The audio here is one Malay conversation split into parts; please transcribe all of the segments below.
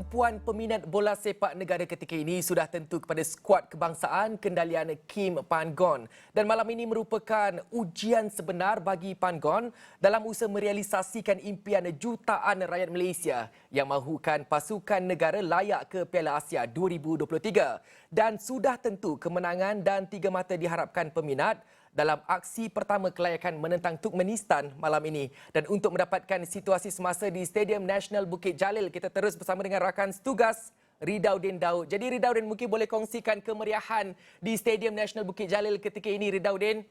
tumpuan peminat bola sepak negara ketika ini sudah tentu kepada skuad kebangsaan kendalian Kim Pan-gon. Dan malam ini merupakan ujian sebenar bagi Pan-gon dalam usaha merealisasikan impian jutaan rakyat Malaysia yang mahukan pasukan negara layak ke Piala Asia 2023. Dan sudah tentu kemenangan dan tiga mata diharapkan peminat dalam aksi pertama kelayakan menentang Turkmenistan malam ini. Dan untuk mendapatkan situasi semasa di Stadium Nasional Bukit Jalil, kita terus bersama dengan rakan setugas Ridauddin Daud. Jadi Ridauddin, mungkin boleh kongsikan kemeriahan di Stadium Nasional Bukit Jalil ketika ini, Ridauddin?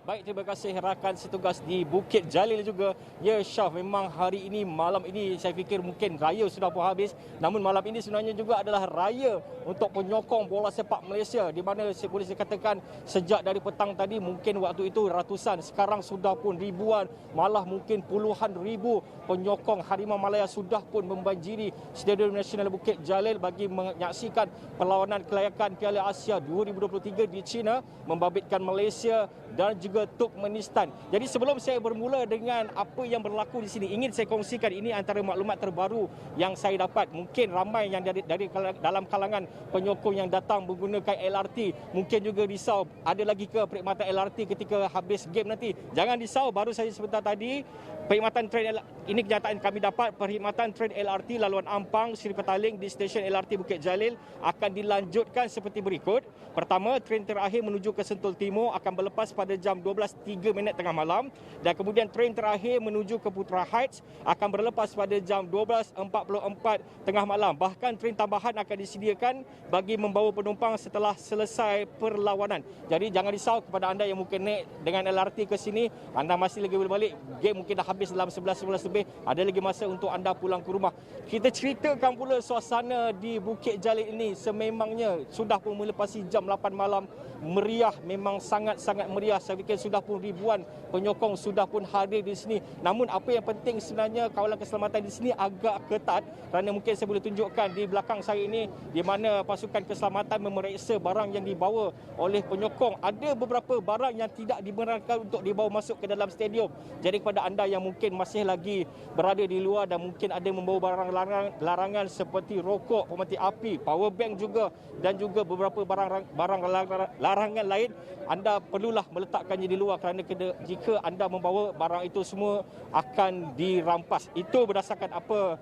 Baik, terima kasih rakan setugas di Bukit Jalil juga. Ya Syaf, memang hari ini, malam ini saya fikir mungkin raya sudah pun habis. Namun malam ini sebenarnya juga adalah raya untuk penyokong bola sepak Malaysia. Di mana boleh saya katakan sejak dari petang tadi mungkin waktu itu ratusan. Sekarang sudah pun ribuan, malah mungkin puluhan ribu penyokong Harimau Malaya sudah pun membanjiri Stadium Nasional Bukit Jalil bagi menyaksikan perlawanan kelayakan Piala Asia 2023 di China membabitkan Malaysia dan juga Turkmenistan. Jadi sebelum saya bermula dengan apa yang berlaku di sini, ingin saya kongsikan ini antara maklumat terbaru yang saya dapat. Mungkin ramai yang dari dalam kalangan penyokong yang datang menggunakan LRT mungkin juga risau ada lagi ke perkhidmatan LRT ketika habis game nanti. Jangan risau, baru saja sebentar tadi perkhidmatan train ini kenyataan kami dapat, perkhidmatan train LRT laluan Ampang Seri Petaling di stesen LRT Bukit Jalil akan dilanjutkan seperti berikut. Pertama, train terakhir menuju ke Sentul Timur akan berlepas pada jam 12.03 tengah malam, dan kemudian train terakhir menuju ke Putra Heights akan berlepas pada jam 12.44 tengah malam. Bahkan train tambahan akan disediakan bagi membawa penumpang setelah selesai perlawanan. Jadi jangan risau kepada anda yang mungkin naik dengan LRT ke sini, anda masih lagi boleh balik. Game mungkin dah habis dalam 11 lebih, ada lagi masa untuk anda pulang ke rumah. Kita ceritakan pula suasana di Bukit Jalil ini sememangnya sudah pun melepasi jam 8 malam. Meriah, memang sangat-sangat meriah. Saya fikir sudah pun ribuan penyokong sudah pun hadir di sini. Namun apa yang penting sebenarnya, kawalan keselamatan di sini agak ketat, kerana mungkin saya boleh tunjukkan di belakang saya ini di mana pasukan keselamatan memeriksa barang yang dibawa oleh penyokong. Ada beberapa barang yang tidak dibenarkan untuk dibawa masuk ke dalam stadium. Jadi kepada anda yang mungkin masih lagi berada di luar dan mungkin ada membawa barang larangan seperti rokok, pemati api, power bank juga, dan juga beberapa barang larangan lain, anda perlulah meletakkannya di luar kerana jika anda membawa barang itu semua akan dirampas. Itu berdasarkan apa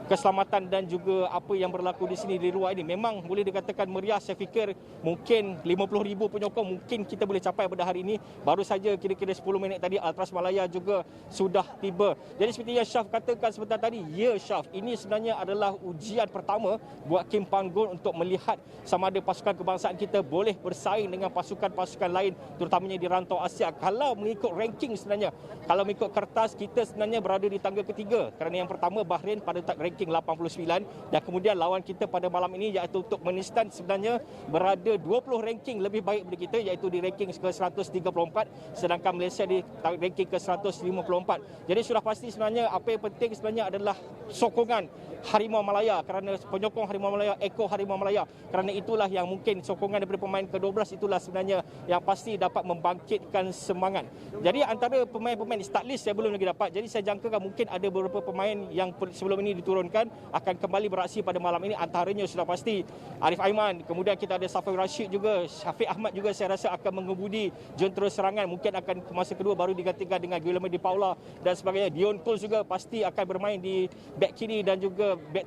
keselamatan dan juga apa yang berlaku di sini di luar ini. Memang boleh dikatakan meriah. Saya fikir mungkin 50,000 penyokong mungkin kita boleh capai pada hari ini. Baru saja kira-kira 10 minit tadi Ultras Malaya juga sudah tiba. Jadi seperti yang Syaf katakan sebentar tadi, ya Syaf, ini sebenarnya adalah ujian pertama buat Kim Pan-gon untuk melihat sama ada pasukan kebangsaan kita boleh bersaing dengan pasukan-pasukan lain, terutamanya di rantau Asia. Kalau mengikut ranking sebenarnya, kalau mengikut kertas, kita sebenarnya berada di tangga ketiga. Kerana yang pertama Bahrain pada ranking 89, dan kemudian lawan kita pada malam ini iaitu Turkmenistan sebenarnya berada 20 ranking lebih baik dari kita, iaitu di ranking ke-134, sedangkan Malaysia di ranking ke-154. Jadi sudah pasti sebenarnya apa yang penting sebenarnya adalah sokongan Harimau Malaya, kerana penyokong Harimau Malaya, ekor Harimau Malaya. Kerana itulah yang mungkin sokongan daripada pemain ke-12 itulah sebenarnya yang pasti dapat membangkitkan semangat. Jadi antara pemain-pemain start list saya belum lagi dapat. Jadi saya jangkakan mungkin ada beberapa pemain yang sebelum ini diturunkan akan kembali beraksi pada malam ini. Antaranya sudah pasti Arif Aiman, kemudian kita ada Safir Rashid juga, Syafiq Ahmad juga saya rasa akan mengemudi jentera serangan. Mungkin akan ke masa kedua baru digantikan dengan Guillermo Di Paula dan sebagainya. Dion Cole juga pasti akan bermain di back kiri dan juga back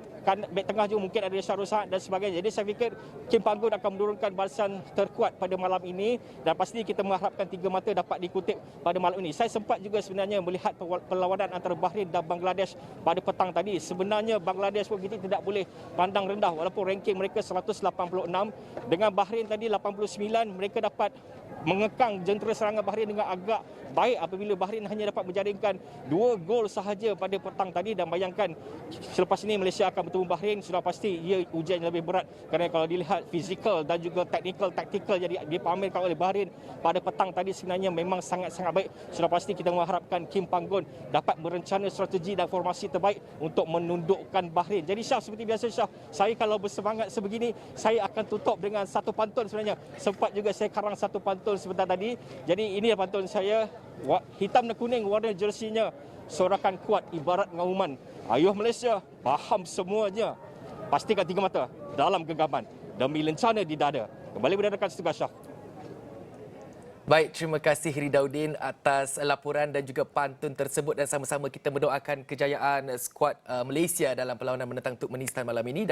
tengah juga mungkin ada Syarul Saad dan sebagainya. Jadi saya fikir Kim Pan-gon akan menurunkan barisan terkuat pada malam ini, dan pasti kita mengharapkan tiga mata dapat dikutip pada malam ini. Saya sempat juga sebenarnya melihat perlawanan antara Bahrain dan Bangladesh pada petang tadi. Sebenarnya Bangladesh pun kita tidak boleh pandang rendah, walaupun ranking mereka 186 dengan Bahrain tadi 89, mereka dapat mengekang jentera serangan Bahrain dengan agak baik apabila Bahrain hanya dapat menjaringkan 2 gol sahaja pada petang tadi. Dan bayangkan selepas ini Malaysia akan bertemu Bahrain, sudah pasti ia ujian yang lebih berat, kerana kalau dilihat fizikal dan juga taktikal yang dipamerkan oleh Bahrain pada petang tadi sebenarnya memang sangat-sangat baik. Sudah pasti kita mengharapkan Kim Pan-gon dapat merencana strategi dan formasi terbaik untuk menundukkan Bahrain. Jadi Syaf, seperti biasa Syaf, saya kalau bersemangat sebegini saya akan tutup dengan satu pantun sebenarnya. Sempat juga saya karang satu pantun sebentar tadi. Jadi ini pantun saya, hitam dan kuning warna jersinya sorakan kuat ibarat ngauman. Ayuh Malaysia, faham semuanya. Pastikan 3 mata dalam genggaman demi lencana di dada. Kembali berhadapan Setugas Shah. Baik, terima kasih Ridauddin atas laporan dan juga pantun tersebut dan sama-sama kita mendoakan kejayaan skuad Malaysia dalam perlawanan menentang Turkmenistan malam ini.